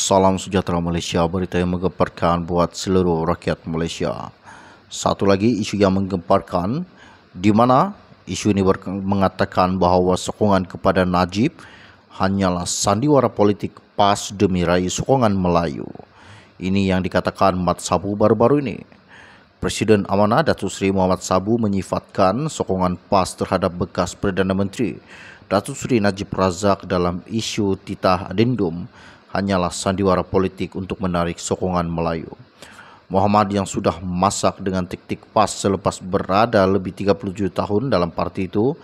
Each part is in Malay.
Salam sejahtera Malaysia, berita yang menggemparkan buat seluruh rakyat Malaysia. Satu lagi isu yang menggemparkan, di mana isu ini mengatakan bahawa sokongan kepada Najib hanyalah sandiwara politik PAS demi raih sokongan Melayu. Ini yang dikatakan Mat Sabu baru-baru ini. Presiden Amanah Datuk Seri Muhammad Sabu menyifatkan sokongan PAS terhadap bekas Perdana Menteri Datuk Seri Najib Razak dalam isu titah adendum hanyalah sandiwara politik untuk menarik sokongan Melayu. Muhammad yang sudah masak dengan taktik PAS selepas berada lebih 37 tahun dalam parti itu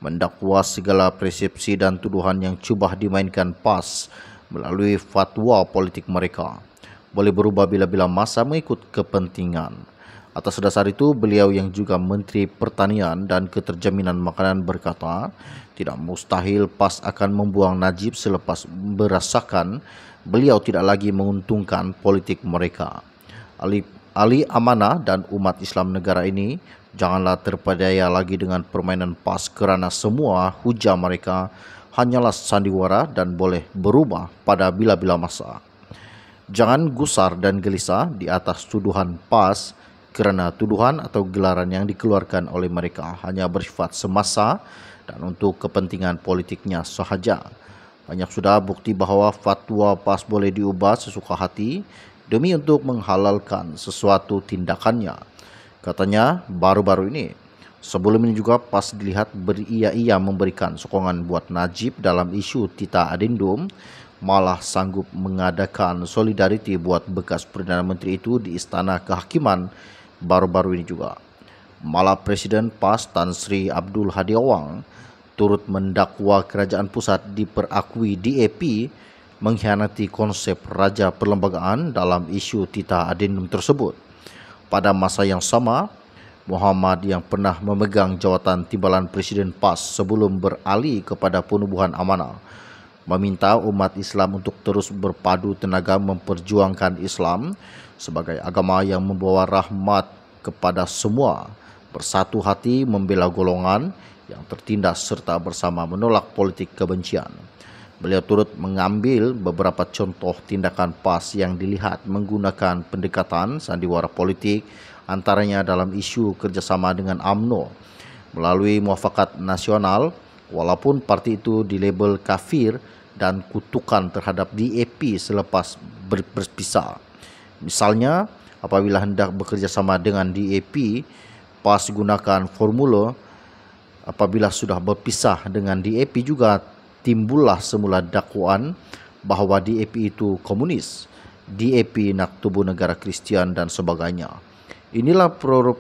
mendakwa segala persepsi dan tuduhan yang cuba dimainkan PAS melalui fatwa politik mereka boleh berubah bila-bila masa mengikut kepentingan. Atas dasar itu, beliau yang juga Menteri Pertanian dan Keterjaminan Makanan berkata, tidak mustahil PAS akan membuang Najib selepas merasakan beliau tidak lagi menguntungkan politik mereka. Ahli amanah dan umat Islam negara ini janganlah terpedaya lagi dengan permainan PAS kerana semua hujah mereka hanyalah sandiwara dan boleh berubah pada bila-bila masa. Jangan gusar dan gelisah di atas tuduhan PAS kerana tuduhan atau gelaran yang dikeluarkan oleh mereka hanya bersifat semasa dan untuk kepentingan politiknya sahaja. Banyak sudah bukti bahawa fatwa PAS boleh diubah sesuka hati demi untuk menghalalkan sesuatu tindakannya. Katanya baru-baru ini. Sebelum ini juga PAS dilihat beria-ia memberikan sokongan buat Najib dalam isu titah adendum, malah sanggup mengadakan solidariti buat bekas Perdana Menteri itu di Istana Kehakiman baru-baru ini juga. Malah Presiden PAS Tan Sri Abdul Hadi Awang turut mendakwa kerajaan pusat diperakui DAP mengkhianati konsep raja perlembagaan dalam isu titah adendum tersebut. Pada masa yang sama, Muhammad yang pernah memegang jawatan timbalan Presiden PAS sebelum beralih kepada penubuhan amanah meminta umat Islam untuk terus berpadu tenaga memperjuangkan Islam sebagai agama yang membawa rahmat kepada semua, bersatu hati membela golongan yang tertindas serta bersama menolak politik kebencian. Beliau turut mengambil beberapa contoh tindakan PAS yang dilihat menggunakan pendekatan sandiwara politik, antaranya dalam isu kerjasama dengan UMNO melalui muafakat nasional, walaupun parti itu dilabel kafir dan kutukan terhadap DAP selepas berpisah. Misalnya, apabila hendak bekerjasama dengan DAP, PAS gunakan formula apabila sudah berpisah dengan DAP juga timbullah semula dakwaan bahawa DAP itu komunis, DAP nak tubuh negara Kristian dan sebagainya. Inilah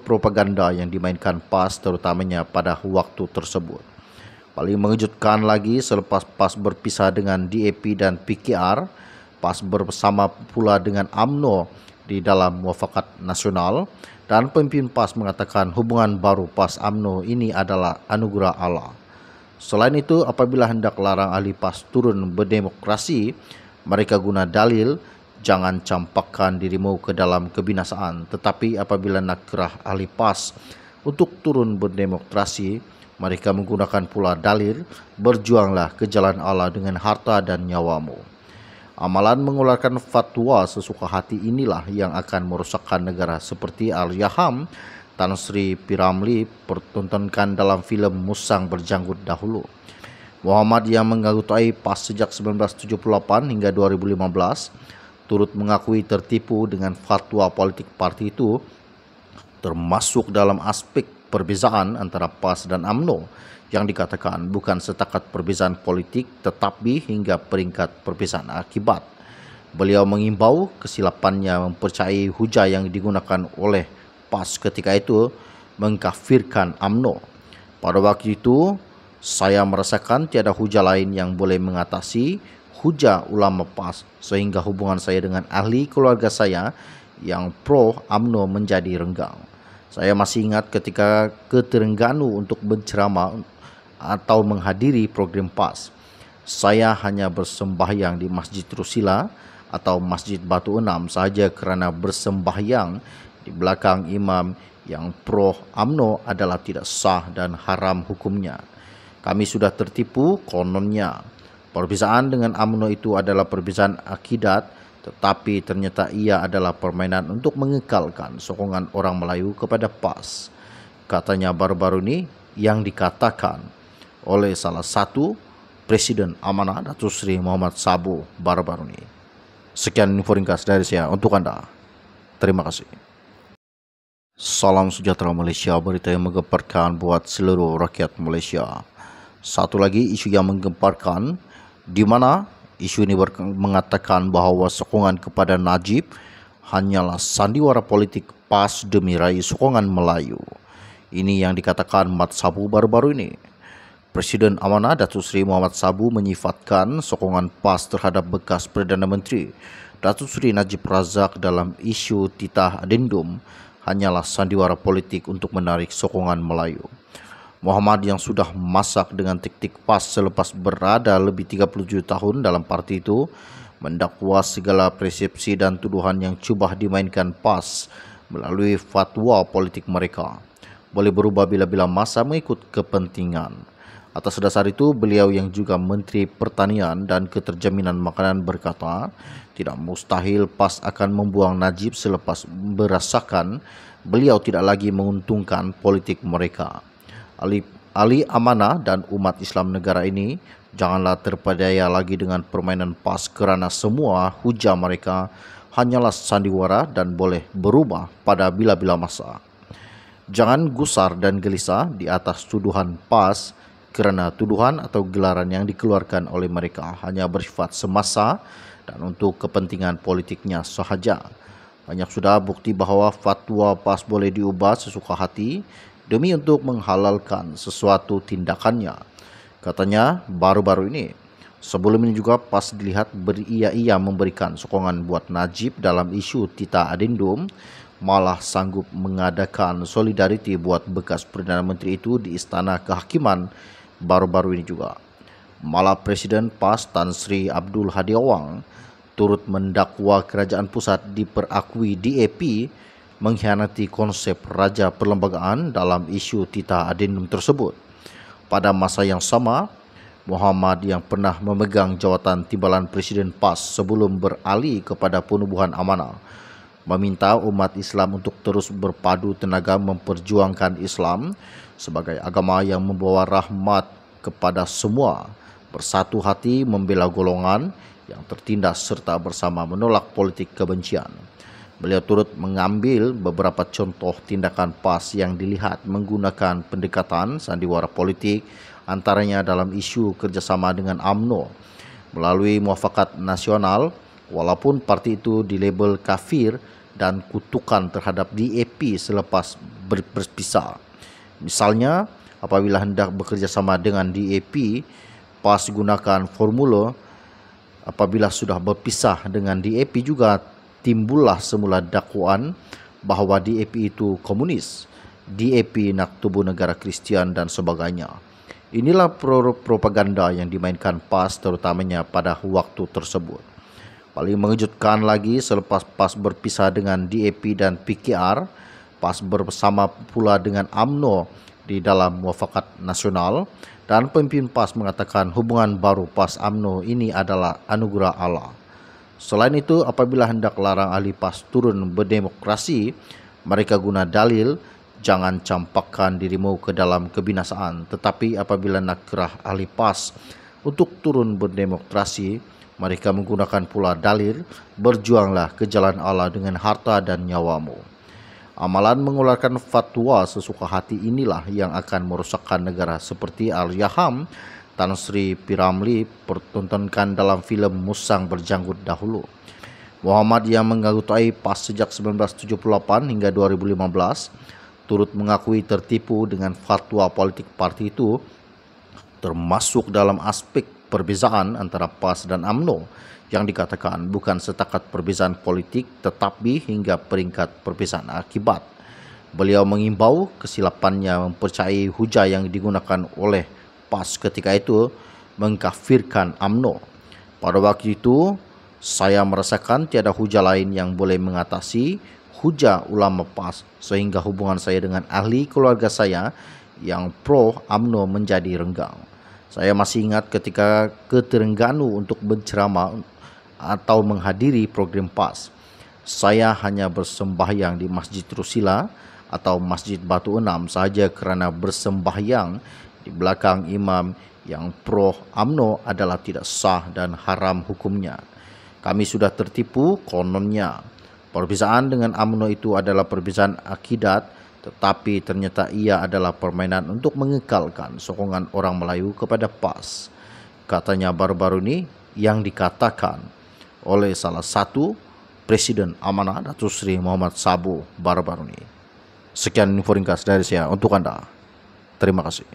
propaganda yang dimainkan PAS terutamanya pada waktu tersebut. Paling mengejutkan lagi, selepas PAS berpisah dengan DAP dan PKR, PAS bersama pula dengan UMNO di dalam muafakat nasional dan pemimpin PAS mengatakan hubungan baru PAS-UMNO ini adalah anugerah Allah. Selain itu, apabila hendak larang ahli PAS turun berdemokrasi, mereka guna dalil jangan campakkan dirimu ke dalam kebinasaan. Tetapi apabila nak kerah ahli PAS untuk turun berdemokrasi, mereka menggunakan pula dalil berjuanglah ke jalan Allah dengan harta dan nyawamu. Amalan mengeluarkan fatwa sesuka hati inilah yang akan merosakkan negara seperti Allahyarham Tan Sri P. Ramlee pertontonkan dalam filem Musang Berjanggut dahulu. Muhammad yang menganggotai PAS sejak 1978 hingga 2015 turut mengakui tertipu dengan fatwa politik parti itu, termasuk dalam aspek perbezaan antara PAS dan UMNO yang dikatakan bukan setakat perbezaan politik tetapi hingga peringkat perbezaan akibat. Beliau mengimbau kesilapannya mempercayai hujah yang digunakan oleh PAS ketika itu mengkafirkan UMNO. Pada waktu itu, saya merasakan tiada hujah lain yang boleh mengatasi hujah ulama PAS sehingga hubungan saya dengan ahli keluarga saya yang pro UMNO menjadi renggang. Saya masih ingat ketika ke Terengganu untuk berceramah atau menghadiri program PAS. Saya hanya bersembahyang di Masjid Rusila atau Masjid Batu Enam sahaja kerana bersembahyang di belakang imam yang pro UMNO adalah tidak sah dan haram hukumnya. Kami sudah tertipu kononnya. Perbezaan dengan UMNO itu adalah perbezaan akidat Tetapi ternyata ia adalah permainan untuk mengekalkan sokongan orang Melayu kepada PAS. Katanya baru-baru ini yang dikatakan oleh salah satu Presiden Amanah Datuk Seri Muhammad Sabu baru-baru ini. Sekian info ringkas dari saya untuk Anda. Terima kasih. Salam sejahtera Malaysia, berita yang menggemparkan buat seluruh rakyat Malaysia. Satu lagi isu yang menggemparkan, di mana isu ini mengatakan bahawa sokongan kepada Najib hanyalah sandiwara politik PAS demi raih sokongan Melayu. Ini yang dikatakan Mat Sabu baru-baru ini. Presiden Amanah Datuk Seri Muhammad Sabu menyifatkan sokongan PAS terhadap bekas Perdana Menteri Datuk Seri Najib Razak dalam isu titah adendum hanyalah sandiwara politik untuk menarik sokongan Melayu. Muhammad yang sudah masak dengan taktik PAS selepas berada lebih 37 tahun dalam parti itu mendakwa segala persepsi dan tuduhan yang cuba dimainkan PAS melalui fatwa politik mereka boleh berubah bila-bila masa mengikut kepentingan. Atas dasar itu, beliau yang juga Menteri Pertanian dan Keterjaminan Makanan berkata, tidak mustahil PAS akan membuang Najib selepas merasakan beliau tidak lagi menguntungkan politik mereka. Ahli amanah dan umat Islam negara ini janganlah terpedaya lagi dengan permainan PAS kerana semua hujah mereka hanyalah sandiwara dan boleh berubah pada bila-bila masa. Jangan gusar dan gelisah di atas tuduhan PAS kerana tuduhan atau gelaran yang dikeluarkan oleh mereka hanya bersifat semasa dan untuk kepentingan politiknya sahaja. Banyak sudah bukti bahawa fatwa PAS boleh diubah sesuka hati demi untuk menghalalkan sesuatu tindakannya. Katanya baru-baru ini. Sebelum ini juga PAS dilihat beria-ia memberikan sokongan buat Najib dalam isu titah adendum, malah sanggup mengadakan solidariti buat bekas Perdana Menteri itu di Istana Kehakiman baru-baru ini juga. Malah Presiden PAS Tan Sri Abdul Hadi Awang turut mendakwa kerajaan pusat diperakui DAP mengkhianati konsep raja perlembagaan dalam isu titah adendum tersebut. Pada masa yang sama, Muhammad yang pernah memegang jawatan timbalan Presiden PAS sebelum beralih kepada penubuhan amanah, meminta umat Islam untuk terus berpadu tenaga memperjuangkan Islam sebagai agama yang membawa rahmat kepada semua, bersatu hati membela golongan yang tertindas serta bersama menolak politik kebencian. Beliau turut mengambil beberapa contoh tindakan PAS yang dilihat menggunakan pendekatan sandiwara politik, antaranya dalam isu kerjasama dengan UMNO melalui muafakat nasional, walaupun parti itu dilabel kafir dan kutukan terhadap DAP selepas berpisah. Misalnya, apabila hendak bekerjasama dengan DAP, PAS gunakan formula apabila sudah berpisah dengan DAP juga timbullah semula dakwaan bahawa DAP itu komunis, DAP nak tubuh negara Kristian dan sebagainya. Inilah propaganda yang dimainkan PAS terutamanya pada waktu tersebut. Paling mengejutkan lagi, selepas PAS berpisah dengan DAP dan PKR, PAS bersama pula dengan UMNO di dalam muafakat nasional dan pemimpin PAS mengatakan hubungan baru PAS UMNO ini adalah anugerah Allah. Selain itu, apabila hendak larang ahli PAS turun berdemokrasi, mereka guna dalil, jangan campakkan dirimu ke dalam kebinasaan. Tetapi apabila nak kerah ahli PAS untuk turun berdemokrasi, mereka menggunakan pula dalil, berjuanglah ke jalan Allah dengan harta dan nyawamu. Amalan mengeluarkan fatwa sesuka hati inilah yang akan merosakkan negara seperti Al-Yaham Tan Sri P. Ramlee pertontonkan dalam filem Musang Berjanggut dahulu. Muhammad yang menganggotai PAS sejak 1978 hingga 2015 turut mengakui tertipu dengan fatwa politik parti itu, termasuk dalam aspek perbezaan antara PAS dan UMNO yang dikatakan bukan setakat perbezaan politik tetapi hingga peringkat perbezaan akibat. Beliau mengimbau kesilapannya mempercayai hujah yang digunakan oleh PAS ketika itu mengkafirkan UMNO. Pada waktu itu, saya merasakan tiada hujah lain yang boleh mengatasi hujah ulama PAS sehingga hubungan saya dengan ahli keluarga saya yang pro UMNO menjadi renggang. Saya masih ingat ketika ke Terengganu untuk berceramah atau menghadiri program PAS. Saya hanya bersembahyang di Masjid Rusila atau Masjid Batu Enam sahaja kerana bersembahyang di belakang imam yang pro UMNO adalah tidak sah dan haram hukumnya. Kami sudah tertipu kononnya. Perbezaan dengan UMNO itu adalah perbezaan akidat, tetapi ternyata ia adalah permainan untuk mengekalkan sokongan orang Melayu kepada PAS. Katanya baru-baru ini yang dikatakan oleh salah satu Presiden Amanah Datuk Seri Muhammad Sabo baru-baru ini. Sekian info ringkas dari saya untuk Anda. Terima kasih.